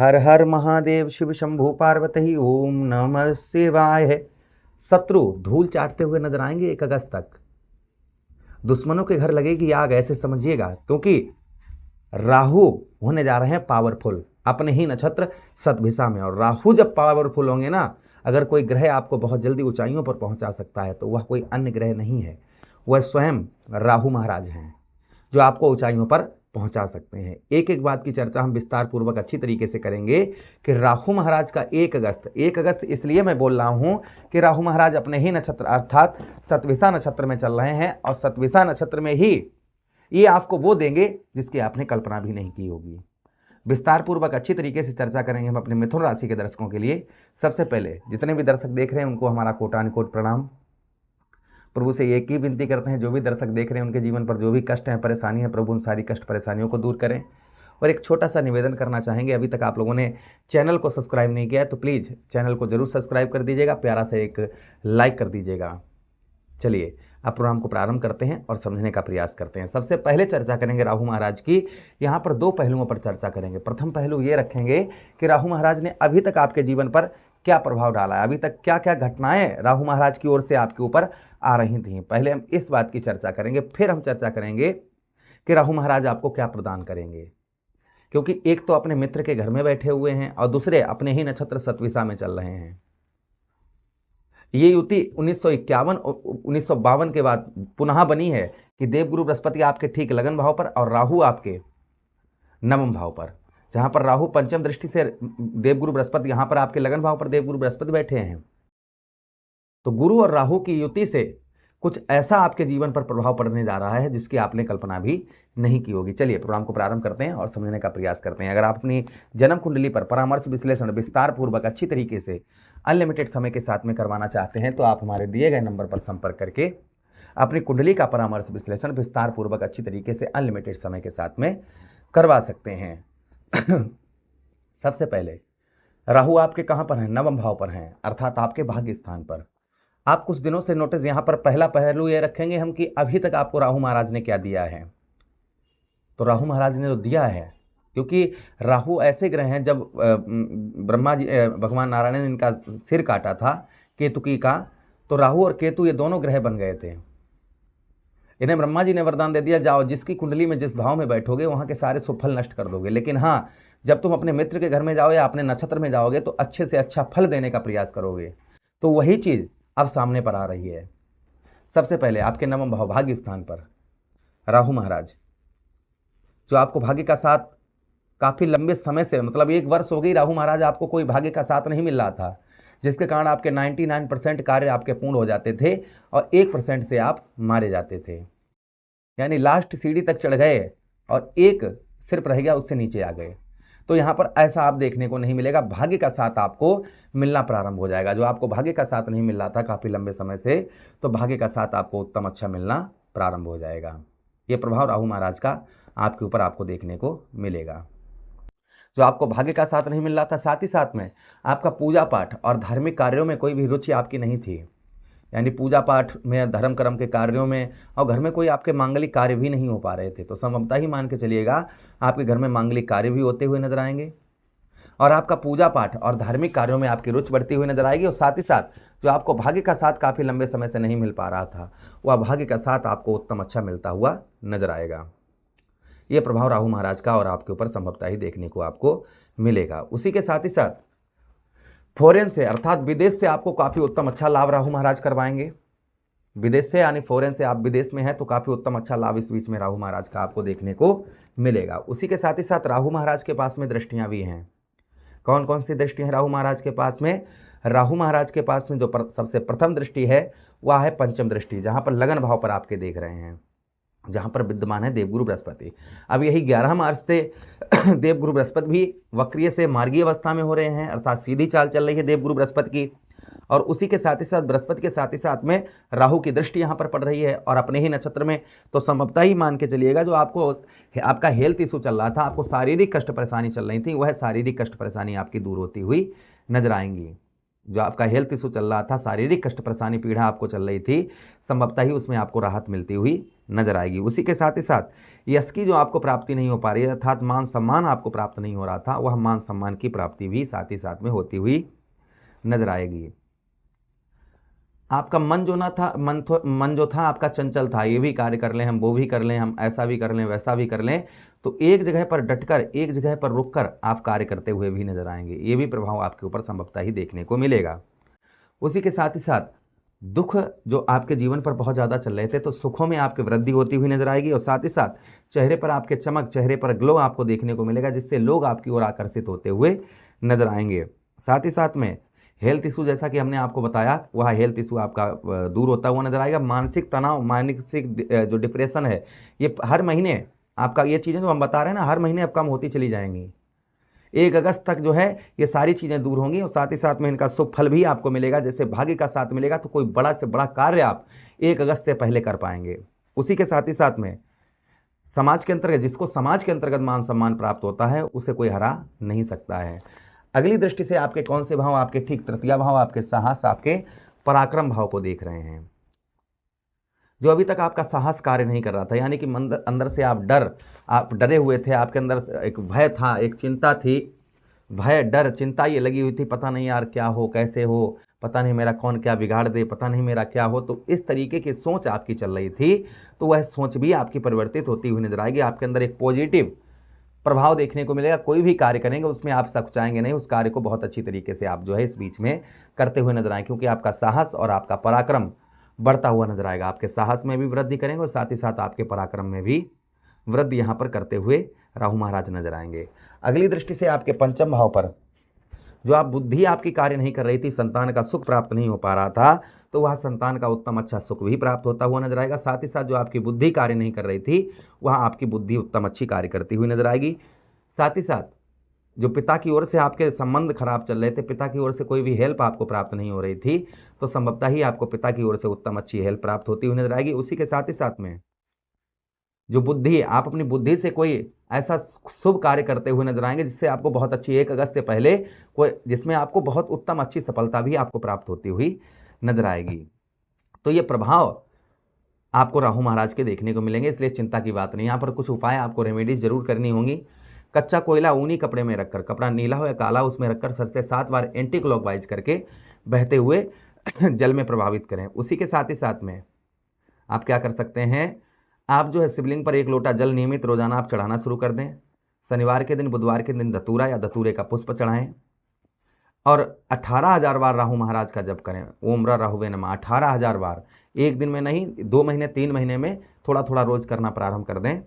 हर हर महादेव शिव शंभु पार्वती ओम नमः शिवाय। शत्रु धूल चाटते हुए नजर आएंगे 1 अगस्त तक। दुश्मनों के घर लगेगी आग, ऐसे समझिएगा, क्योंकि राहु होने जा रहे हैं पावरफुल अपने ही नक्षत्र शतभिषा में। और राहु जब पावरफुल होंगे ना, अगर कोई ग्रह आपको बहुत जल्दी ऊंचाइयों पर पहुंचा सकता है तो वह कोई अन्य ग्रह नहीं है, वह स्वयं राहु महाराज हैं जो आपको ऊंचाइयों पर पहुंचा सकते हैं। एक एक बात की चर्चा हम विस्तार पूर्वक अच्छी तरीके से करेंगे कि राहु महाराज का 1 अगस्त इसलिए मैं बोल रहा हूं कि राहु महाराज अपने ही नक्षत्र अर्थात शतभिषा नक्षत्र में चल रहे हैं और शतभिषा नक्षत्र में ही ये आपको वो देंगे जिसकी आपने कल्पना भी नहीं की होगी। विस्तार पूर्वक अच्छी तरीके से चर्चा करेंगे हम अपने मिथुन राशि के दर्शकों के लिए। सबसे पहले जितने भी दर्शक देख रहे हैं उनको हमारा कोटानुकोट प्रणाम। प्रभु से एक ही विनती करते हैं, जो भी दर्शक देख रहे हैं उनके जीवन पर जो भी कष्ट हैं, परेशानी है, प्रभु उन सारी कष्ट परेशानियों को दूर करें। और एक छोटा सा निवेदन करना चाहेंगे, अभी तक आप लोगों ने चैनल को सब्सक्राइब नहीं किया है तो प्लीज़ चैनल को जरूर सब्सक्राइब कर दीजिएगा, प्यारा सा एक लाइक कर दीजिएगा। चलिए अब प्रोग्राम को प्रारंभ करते हैं और समझने का प्रयास करते हैं। सबसे पहले चर्चा करेंगे राहु महाराज की। यहाँ पर 2 पहलुओं पर चर्चा करेंगे। प्रथम पहलू ये रखेंगे कि राहु महाराज ने अभी तक आपके जीवन पर क्या प्रभाव डाला है, अभी तक क्या क्या घटनाएं राहु महाराज की ओर से आपके ऊपर आ रही थी। पहले हम इस बात की चर्चा करेंगे, फिर हम चर्चा करेंगे कि राहु महाराज आपको क्या प्रदान करेंगे, क्योंकि एक तो अपने मित्र के घर में बैठे हुए हैं और दूसरे अपने ही नक्षत्र शतभिषा में चल रहे हैं। ये युति 1951 और 1952 के बाद पुनः बनी है कि देवगुरु बृहस्पति आपके ठीक लगन भाव पर और राहु आपके नवम भाव पर, जहां पर राहु पंचम दृष्टि से देवगुरु बृहस्पति यहां पर आपके लगन भाव पर देवगुरु बृहस्पति बैठे हैं। तो गुरु और राहु की युति से कुछ ऐसा आपके जीवन पर प्रभाव पड़ने जा रहा है जिसकी आपने कल्पना भी नहीं की होगी। चलिए प्रोग्राम को प्रारंभ करते हैं और समझने का प्रयास करते हैं। अगर आप अपनी जन्म कुंडली पर परामर्श विश्लेषण विस्तार पूर्वक अच्छी तरीके से अनलिमिटेड समय के साथ में करवाना चाहते हैं तो आप हमारे दिए गए नंबर पर संपर्क करके अपनी कुंडली का परामर्श विश्लेषण विस्तार पूर्वक अच्छी तरीके से अनलिमिटेड समय के साथ में करवा सकते हैं। सबसे पहले राहु आपके कहाँ पर हैं? नवम भाव पर हैं, अर्थात आपके भाग्य स्थान पर। आप कुछ दिनों से नोटिस यहाँ पर पहला पहलू ये रखेंगे हम कि अभी तक आपको राहु महाराज ने क्या दिया है। तो राहु महाराज ने जो दिया है, क्योंकि राहु ऐसे ग्रह हैं, जब ब्रह्मा जी भगवान नारायण ने इनका सिर काटा था केतुकी का, तो राहु और केतु ये दोनों ग्रह बन गए थे। इन्हें ब्रह्मा जी ने वरदान दे दिया, जाओ जिसकी कुंडली में जिस भाव में बैठोगे वहाँ के सारे सुफल नष्ट कर दोगे, लेकिन हाँ जब तुम अपने मित्र के घर में जाओ या अपने नक्षत्र में जाओगे तो अच्छे से अच्छा फल देने का प्रयास करोगे। तो वही चीज़ अब सामने पर आ रही है। सबसे पहले आपके नवम भाव भाग्य स्थान पर राहु महाराज, जो आपको भाग्य का साथ काफ़ी लंबे समय से, मतलब 1 वर्ष हो गई राहु महाराज आपको कोई भाग्य का साथ नहीं मिल रहा था, जिसके कारण आपके 99% कार्य आपके पूर्ण हो जाते थे और 1% से आप मारे जाते थे। यानी लास्ट सीढ़ी तक चढ़ गए और एक सिर्फ रह गया, उससे नीचे आ गए। तो यहाँ पर ऐसा आप देखने को नहीं मिलेगा। भाग्य का साथ आपको मिलना प्रारंभ हो जाएगा। जो आपको भाग्य का साथ नहीं मिल रहा था काफ़ी लंबे समय से, तो भाग्य का साथ आपको उत्तम अच्छा मिलना प्रारंभ हो जाएगा। ये प्रभाव राहु महाराज का आपके ऊपर आपको देखने को मिलेगा। जो आपको भाग्य का साथ नहीं मिल रहा था, साथ ही साथ में आपका पूजा पाठ और धार्मिक कार्यों में कोई भी रुचि आपकी नहीं थी, यानी पूजा पाठ में, धर्म कर्म के कार्यों में, और घर में कोई आपके मांगलिक कार्य भी नहीं हो पा रहे थे, तो संभवतः ही मान के चलिएगा आपके घर में मांगलिक कार्य भी होते हुए नजर आएंगे और आपका पूजा पाठ और धार्मिक कार्यों में आपकी रुचि बढ़ती हुई नजर आएगी। और साथ ही साथ जो आपको भाग्य का साथ काफ़ी लंबे समय से नहीं मिल पा रहा था, वह भाग्य का साथ आपको उत्तम अच्छा मिलता हुआ नजर आएगा। ये प्रभाव राहु महाराज का और आपके ऊपर संभवतः ही देखने को आपको मिलेगा। उसी के साथ ही साथ फॉरेन से अर्थात विदेश से आपको काफ़ी उत्तम अच्छा लाभ राहु महाराज करवाएंगे। विदेश से यानी फॉरेन से आप विदेश में हैं तो काफ़ी उत्तम अच्छा लाभ इस बीच में राहु महाराज का आपको देखने को मिलेगा। उसी के साथ ही साथ राहु महाराज के पास में दृष्टियाँ भी हैं। कौन कौन सी दृष्टि हैं राहु महाराज के पास में? राहु महाराज के पास में जो सबसे प्रथम दृष्टि है वह है पंचम दृष्टि, जहाँ पर लगन भाव पर आपके देख रहे हैं, जहाँ पर विद्यमान है देवगुरु बृहस्पति। अब यही 11 मार्च से देवगुरु बृहस्पति भी वक्रीय से मार्गीय अवस्था में हो रहे हैं, अर्थात सीधी चाल चल रही है देवगुरु बृहस्पति की। और उसी के साथ ही साथ बृहस्पति के साथ ही साथ में राहु की दृष्टि यहाँ पर पड़ रही है और अपने ही नक्षत्र में। तो संभवतः ही मान के चलिएगा जो आपको आपका हेल्थ इशू चल रहा था, आपको शारीरिक कष्ट परेशानी चल रही थी, वह शारीरिक कष्ट परेशानी आपकी दूर होती हुई नजर आएंगी। जो आपका हेल्थ इशू चल रहा था, शारीरिक कष्ट परेशानी पीड़ा आपको चल रही थी, संभवतः ही उसमें आपको राहत मिलती हुई नजर आएगी। उसी के साथ ही साथ यश की जो आपको प्राप्ति नहीं हो पा रही है, अर्थात मान सम्मान आपको प्राप्त नहीं हो रहा था, वह मान सम्मान की प्राप्ति भी साथ ही साथ में होती हुई नजर आएगी। आपका मन जो ना था, मन जो था आपका चंचल था, ये भी कार्य कर लें हम, वो भी कर लें हम, ऐसा भी कर लें वैसा भी कर लें, तो एक जगह पर डटकर, एक जगह पर रुककर आप कार्य करते हुए भी नजर आएंगे। ये भी प्रभाव आपके ऊपर संभवतः ही देखने को मिलेगा। उसी के साथ ही साथ दुख जो आपके जीवन पर बहुत ज़्यादा चल रहे थे, तो सुखों में आपकी वृद्धि होती हुई नजर आएगी, और साथ ही साथ चेहरे पर आपके चमक, चेहरे पर ग्लो आपको देखने को मिलेगा, जिससे लोग आपकी ओर आकर्षित होते हुए नजर आएंगे। साथ ही साथ में हेल्थ इशू, जैसा कि हमने आपको बताया, वह हेल्थ इशू आपका दूर होता हुआ नजर आएगा। मानसिक तनाव, मानसिक जो डिप्रेशन है, ये हर महीने आपका, ये चीज़ें जो हम बता रहे हैं ना, हर महीने अब कम होती चली जाएंगी। 1 अगस्त तक जो है ये सारी चीज़ें दूर होंगी, और साथ ही साथ में इनका शुभ फल भी आपको मिलेगा। जैसे भाग्य का साथ मिलेगा तो कोई बड़ा से बड़ा कार्य आप 1 अगस्त से पहले कर पाएंगे। उसी के साथ ही साथ में समाज के अंतर्गत, जिसको समाज के अंतर्गत मान सम्मान प्राप्त होता है, उसे कोई हरा नहीं सकता है। अगली दृष्टि से आपके कौन से भाव, आपके ठीक तृतीया भाव, आपके साहस, आपके पराक्रम भाव को देख रहे हैं। जो अभी तक आपका साहस कार्य नहीं कर रहा था, यानी कि अंदर से आप डरे हुए थे, आपके अंदर एक भय था, एक चिंता थी, भय डर चिंता ये लगी हुई थी, पता नहीं यार क्या हो, कैसे हो, पता नहीं मेरा कौन क्या बिगाड़ दे, पता नहीं मेरा क्या हो, तो इस तरीके की सोच आपकी चल रही थी। तो वह सोच भी आपकी परिवर्तित होती हुई नजर आएगी। आपके अंदर एक पॉजिटिव प्रभाव देखने को मिलेगा। कोई भी कार्य करेंगे उसमें आप सकुचाएंगे नहीं, उस कार्य को बहुत अच्छी तरीके से आप जो है इस बीच में करते हुए नजर आएंगे, क्योंकि आपका साहस और आपका पराक्रम बढ़ता हुआ नजर आएगा। आपके साहस में भी वृद्धि करेंगे और साथ ही साथ आपके पराक्रम में भी वृद्धि यहाँ पर करते हुए राहु महाराज नजर आएंगे। अगली दृष्टि से आपके पंचम भाव पर, जो आप बुद्धि आपकी कार्य नहीं कर रही थी, संतान का सुख प्राप्त नहीं हो पा रहा था, तो वह संतान का उत्तम अच्छा सुख भी प्राप्त होता हुआ नजर आएगा। साथ ही साथ जो आपकी बुद्धि कार्य नहीं कर रही थी, वह आपकी बुद्धि उत्तम अच्छी कार्य करती हुई नजर आएगी। साथ ही साथ जो पिता की ओर से आपके संबंध खराब चल रहे थे, पिता की ओर से कोई भी हेल्प आपको प्राप्त नहीं हो रही थी, तो संभवतः ही आपको पिता की ओर से उत्तम अच्छी हेल्प प्राप्त होती हुई नजर आएगी। उसी के साथ ही साथ में जो बुद्धि, आप अपनी बुद्धि से कोई ऐसा शुभ कार्य करते हुए नजर आएंगे जिससे आपको बहुत अच्छी 1 अगस्त से पहले कोई, जिसमें आपको बहुत उत्तम अच्छी सफलता भी आपको प्राप्त होती हुई नजर आएगी। तो ये प्रभाव आपको राहु महाराज के देखने को मिलेंगे, इसलिए चिंता की बात नहीं। यहाँ पर कुछ उपाय आपको रेमेडीज जरूर करनी होंगी। कच्चा कोयला ऊनी कपड़े में रखकर, कपड़ा नीला हो या काला, उसमें रखकर सर से 7 बार एंटी क्लॉकवाइज करके बहते हुए जल में प्रभावित करें। उसी के साथ ही साथ में आप क्या कर सकते हैं, आप जो है शिवलिंग पर 1 लोटा जल नियमित रोजाना आप चढ़ाना शुरू कर दें। शनिवार के दिन, बुधवार के दिन धतूरा या धतूरे का पुष्प चढ़ाएं, और 18,000 बार राहु महाराज का जप करें। ओम राहुवे नमः 18,000 बार, एक दिन में नहीं, 2 महीने 3 महीने में थोड़ा थोड़ा रोज करना प्रारंभ कर दें,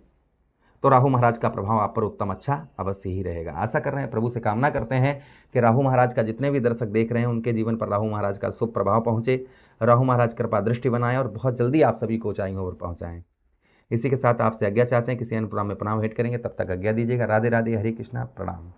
तो राहु महाराज का प्रभाव आप पर उत्तम अच्छा अवश्य ही रहेगा। आशा कर रहे हैं, प्रभु से कामना करते हैं कि राहु महाराज का जितने भी दर्शक देख रहे हैं उनके जीवन पर राहु महाराज का शुभ प्रभाव पहुंचे, राहु महाराज कृपा दृष्टि बनाएं और बहुत जल्दी आप सभी को ऊंचाइयों पर पहुंचाएं। इसी के साथ आपसे आज्ञा चाहते हैं, किसी अन्य प्रोग्राम में पुनः भेंट करेंगे, तब तक आज्ञा दीजिएगा। राधे राधे, हरे कृष्णा, प्रणाम।